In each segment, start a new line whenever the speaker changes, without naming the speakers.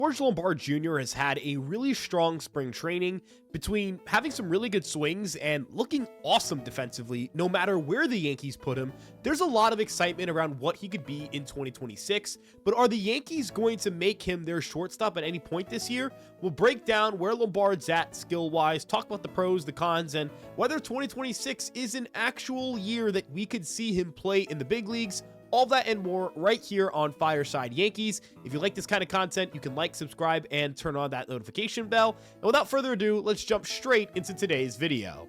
George Lombard Jr. has had a really strong spring training between having some really good swings and looking awesome defensively no matter where the Yankees put him. There's a lot of excitement around what he could be in 2026, but are the Yankees going to make him their shortstop at any point this year? We'll break down where Lombard's at skill-wise, talk about the pros, the cons, and whether 2026 is an actual year that we could see him play in the big leagues. All that and more right here on Fireside Yankees. If you like this kind of content, you can like, subscribe, and turn on that notification bell. And without further ado, let's jump straight into today's video.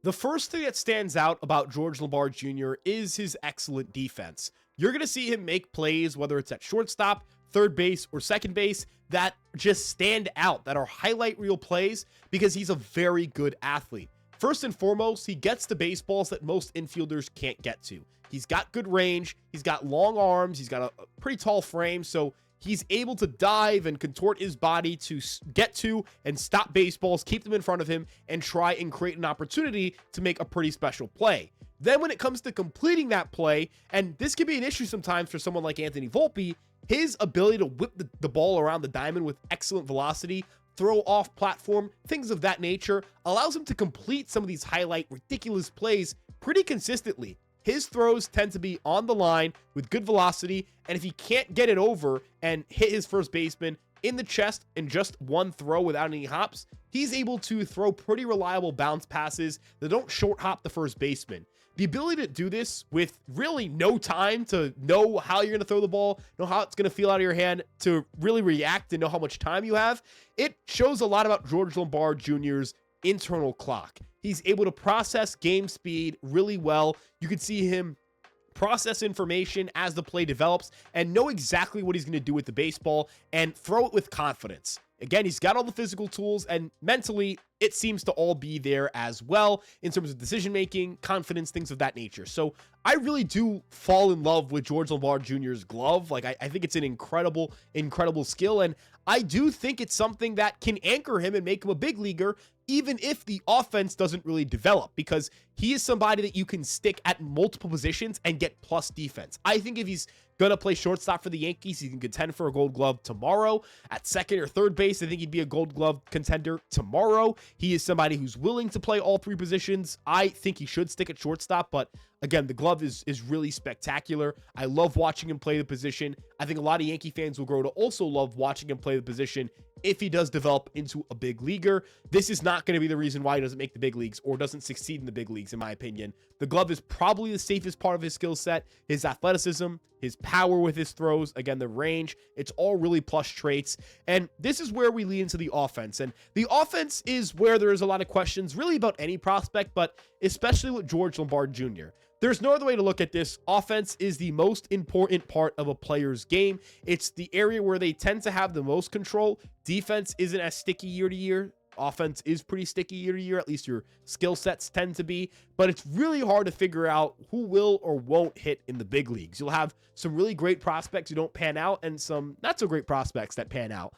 The first thing that stands out about George Lombard Jr. is his excellent defense. You're going to see him make plays, whether it's at shortstop, third base, or second base, that just stand out, that are highlight reel plays, because he's a very good athlete. First and foremost, he gets to baseballs that most infielders can't get to. He's got good range, he's got long arms, he's got a pretty tall frame, so he's able to dive and contort his body to get to and stop baseballs, keep them in front of him, and try and create an opportunity to make a pretty special play. Then when it comes to completing that play, and this can be an issue sometimes for someone like Anthony Volpe, his ability to whip the ball around the diamond with excellent velocity, throw off platform, things of that nature, allows him to complete some of these highlight ridiculous plays pretty consistently. His throws tend to be on the line with good velocity, and if he can't get it over and hit his first baseman in the chest in just one throw without any hops, he's able to throw pretty reliable bounce passes that don't short hop the first baseman. The ability to do this with really no time to know how you're going to throw the ball, know how it's going to feel out of your hand, to really react and know how much time you have, it shows a lot about George Lombard Jr.'s internal clock. He's able to process game speed really well. You can see him process information as the play develops and know exactly what he's going to do with the baseball and throw it with confidence. Again, he's got all the physical tools, and mentally, it seems to all be there as well in terms of decision-making, confidence, things of that nature. So I really do fall in love with George Lombard Jr.'s glove. Like, I think it's an incredible skill, and I do think it's something that can anchor him and make him a big leaguer, even if the offense doesn't really develop, because he is somebody that you can stick at multiple positions and get plus defense. I think if he's going to play shortstop for the Yankees, he can contend for a Gold Glove tomorrow. At second or third base, I think he'd be a Gold Glove contender tomorrow. He is somebody who's willing to play all three positions. I think he should stick at shortstop, but again, the glove is really spectacular. I love watching him play the position. I think a lot of Yankee fans will grow to also love watching him play the position if he does develop into a big leaguer. This is not going to be the reason why he doesn't make the big leagues or doesn't succeed in the big leagues, in my opinion. The glove is probably the safest part of his skill set. His athleticism, his power with his throws, again, the range, it's all really plus traits. And this is where we lead into the offense. And the offense is where there is a lot of questions really about any prospect, but especially with George Lombard Jr. There's no other way to look at this. Offense is the most important part of a player's game. It's the area where they tend to have the most control. Defense isn't as sticky year to year. Offense is pretty sticky year to year, at least your skill sets tend to be, but it's really hard to figure out who will or won't hit in the big leagues. You'll have some really great prospects who don't pan out and some not so great prospects that pan out.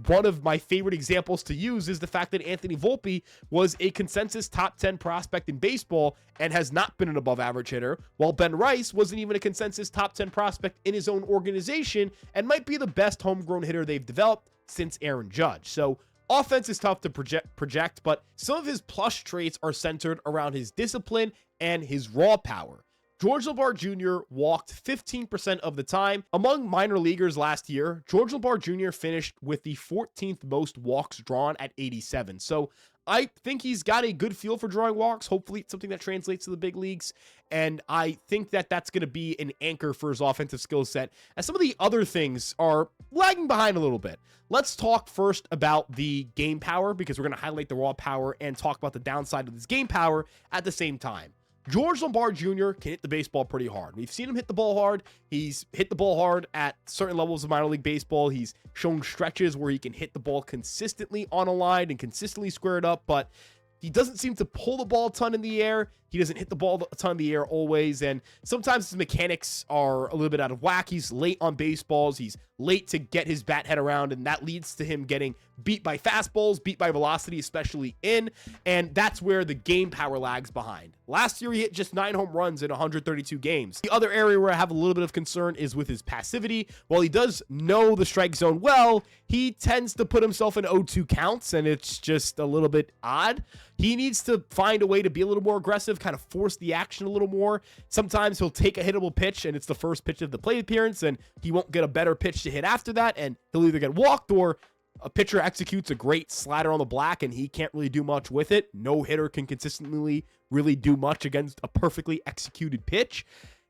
One of my favorite examples to use is the fact that Anthony Volpe was a consensus top 10 prospect in baseball and has not been an above average hitter, while Ben Rice wasn't even a consensus top 10 prospect in his own organization and might be the best homegrown hitter they've developed since Aaron Judge. So offense is tough to project, but some of his plus traits are centered around his discipline and his raw power. George Lombard Jr. walked 15% of the time. Among minor leaguers last year, George Lombard Jr. finished with the 14th most walks drawn at 87. So I think he's got a good feel for drawing walks. Hopefully it's something that translates to the big leagues. And I think that that's going to be an anchor for his offensive skill set, as some of the other things are lagging behind a little bit. Let's talk first about the game power, because we're going to highlight the raw power and talk about the downside of this game power at the same time. George Lombard Jr. can hit the baseball pretty hard. We've seen him hit the ball hard. He's hit the ball hard at certain levels of minor league baseball. He's shown stretches where he can hit the ball consistently on a line and consistently square it up, but he doesn't seem to pull the ball a ton in the air. He doesn't hit the ball a ton in the air always, and sometimes his mechanics are a little bit out of whack. He's late on baseballs. He's late to get his bat head around, and that leads to him getting beat by fastballs, beat by velocity, especially in, and that's where the game power lags behind. Last year, he hit just 9 home runs in 132 games. The other area where I have a little bit of concern is with his passivity. While he does know the strike zone well, he tends to put himself in 0-2 counts, and it's just a little bit odd. He needs to find a way to be a little more aggressive, kind of force the action a little more. Sometimes he'll take a hittable pitch, and it's the first pitch of the plate appearance, and he won't get a better pitch to hit after that, and he'll either get walked or a pitcher executes a great slider on the black and he can't really do much with it. No hitter can consistently really do much against a perfectly executed pitch.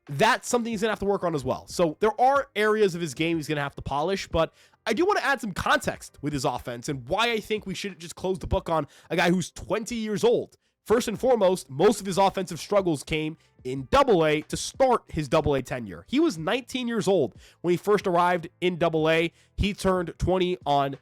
That's something he's going to have to work on as well. So there are areas of his game he's going to have to polish, but I do want to add some context with his offense and why I think we shouldn't just close the book on a guy who's 20 years old. First and foremost, most of his offensive struggles came in Double-A to start his Double-A tenure. He was 19 years old when he first arrived in Double-A. He turned 20 on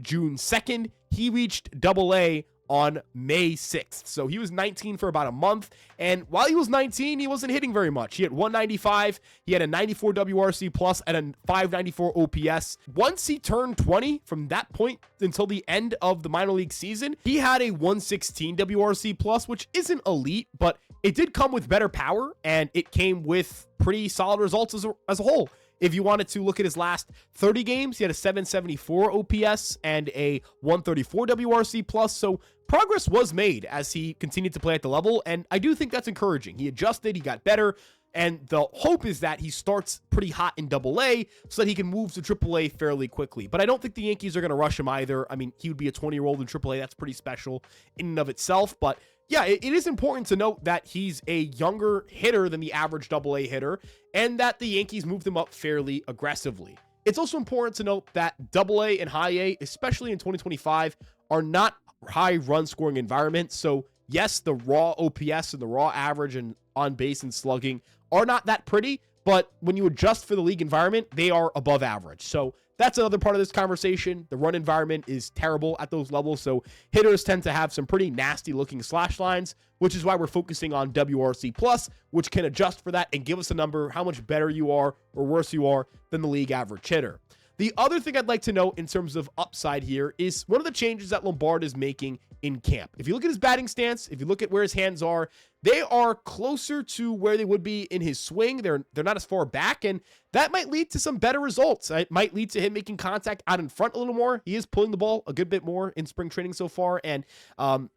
June 2nd. He reached Double-A on May 6th. So he was 19 for about a month. And while he was 19, he wasn't hitting very much. He had 195. He had a 94 WRC plus and a 594 OPS. Once he turned 20, from that point until the end of the minor league season, he had a 116 WRC plus, which isn't elite, but it did come with better power and it came with pretty solid results as a whole. If you wanted to look at his last 30 games, he had a 774 OPS and a 134 WRC plus. So progress was made as he continued to play at the level. And I do think that's encouraging. He adjusted, he got better. And the hope is that he starts pretty hot in Double-A so that he can move to Triple-A fairly quickly. But I don't think the Yankees are going to rush him either. I mean, he would be a 20-year-old in Triple-A. That's pretty special in and of itself. But yeah, it is important to note that he's a younger hitter than the average Double-A hitter and that the Yankees moved him up fairly aggressively. It's also important to note that Double-A and High A, especially in 2025, are not high run scoring environments. So yes, the raw OPS and the raw average and on base and slugging are not that pretty, but when you adjust for the league environment, they are above average. So that's another part of this conversation. The run environment is terrible at those levels, so hitters tend to have some pretty nasty looking slash lines, which is why we're focusing on WRC plus, which can adjust for that and give us a number how much better you are or worse you are than the league average hitter. The other thing I'd like to note in terms of upside here is one of the changes that Lombard is making in camp. If you look at his batting stance, if you look at where his hands are, they are closer to where they would be in his swing. They're not as far back, and that might lead to some better results. It might lead to him making contact out in front a little more. He is pulling the ball a good bit more in spring training so far, and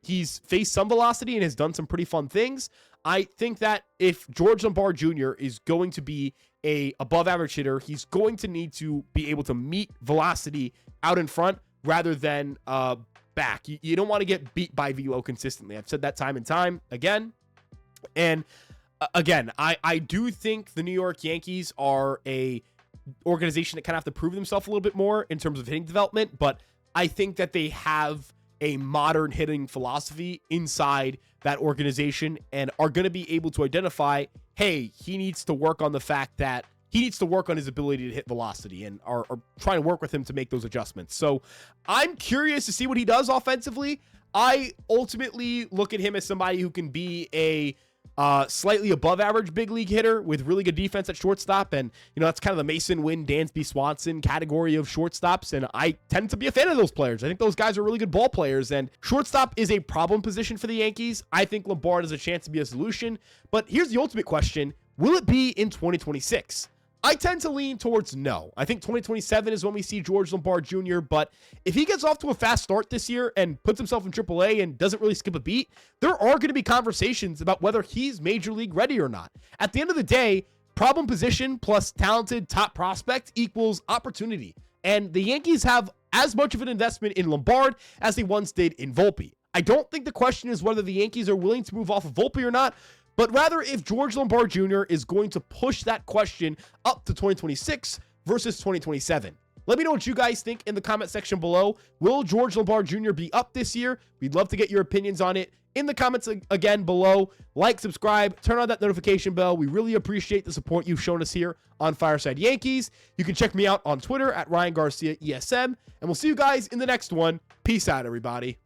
he's faced some velocity and has done some pretty fun things. I think that if George Lombard Jr. is going to be a above average hitter, he's going to need to be able to meet velocity out in front rather than back. You don't want to get beat by velo consistently. I've said that time and time again. And again, I do think the New York Yankees are a organization that kind of have to prove themselves a little bit more in terms of hitting development, but I think that they have a modern hitting philosophy inside that organization and are going to be able to identify, hey, he needs to work on the fact that he needs to work on his ability to hit velocity and are trying to work with him to make those adjustments. So I'm curious to see what he does offensively. I ultimately look at him as somebody who can be a slightly above average big league hitter with really good defense at shortstop. And, you know, that's kind of the Mason Wynn, Dansby Swanson category of shortstops. And I tend to be a fan of those players. I think those guys are really good ball players. And shortstop is a problem position for the Yankees. I think Lombard has a chance to be a solution. But here's the ultimate question. Will it be in 2026? I tend to lean towards no. I think 2027 is when we see George Lombard Jr., but if he gets off to a fast start this year and puts himself in AAA and doesn't really skip a beat, there are going to be conversations about whether he's major league ready or not. At the end of the day, problem position plus talented top prospect equals opportunity. And the Yankees have as much of an investment in Lombard as they once did in Volpe. I don't think the question is whether the Yankees are willing to move off of Volpe or not, but rather if George Lombard Jr. is going to push that question up to 2026 versus 2027. Let me know what you guys think in the comment section below. Will George Lombard Jr. be up this year? We'd love to get your opinions on it in the comments again below. Like, subscribe, turn on that notification bell. We really appreciate the support you've shown us here on Fireside Yankees. You can check me out on Twitter at Ryan Garcia ESM, and we'll see you guys in the next one. Peace out, everybody.